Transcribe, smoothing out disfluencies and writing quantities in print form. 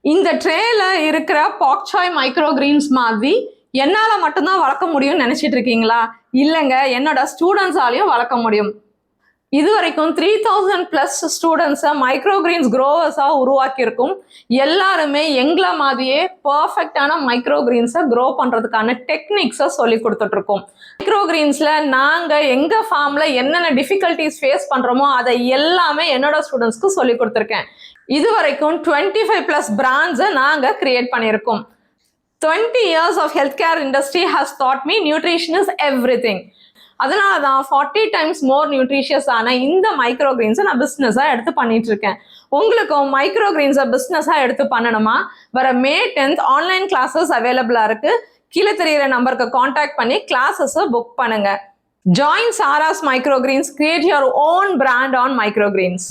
இந்த ட்ரேல இருக்கிற பாக்சாய் micro Green's மாதிரி என்னால மட்டும்தான் வளர்க்க முடியும்னு நினைச்சிட்டு இருக்கீங்களா? இல்லைங்க, என்னோட ஸ்டூடெண்ட்ஸாலையும் வளர்க்க முடியும். இது வரைக்கும் 3000+ ஸ்டூடெண்ட்ஸை மைக்ரோ கிரீன்ஸ் க்ரோவர்ஸாக உருவாக்கியிருக்கும். எல்லாருமே எங்களை மாதிரியே பர்ஃபெக்டான மைக்ரோ கிரீன்ஸை க்ரோ பண்ணுறதுக்கான டெக்னிக்ஸை சொல்லி கொடுத்துட்ருக்கோம். மைக்ரோ கிரீன்ஸில் நாங்கள் எங்கள் ஃபார்மில் என்னென்ன டிஃபிகல்ட்டிஸ் ஃபேஸ் பண்ணுறோமோ அதை எல்லாமே என்னோட ஸ்டூடெண்ட்ஸ்க்கு சொல்லி கொடுத்துருக்கேன். இது வரைக்கும் 25+ பிராண்ட்ஸை நாங்கள் கிரியேட் பண்ணியிருக்கோம். 20 years of healthcare industry has taught me nutrition is everything. அதனால தான் 40 times more nutritious ஆன இந்த மைக்ரோ கிரீன்ஸை நான் பிஸ்னஸாக எடுத்து பண்ணிட்டு இருக்கேன். உங்களுக்கும் மைக்ரோ கிரீன்ஸை பிஸ்னஸாக எடுத்து பண்ணணுமா? வர May 10th ஆன்லைன் கிளாஸஸ் அவைலபிளாக இருக்கு. கீழே தெரியிற நம்பருக்கு காண்டாக்ட் பண்ணி கிளாஸஸை புக் பண்ணுங்க. Join Sara's micro greens, create your own brand on micro Green's.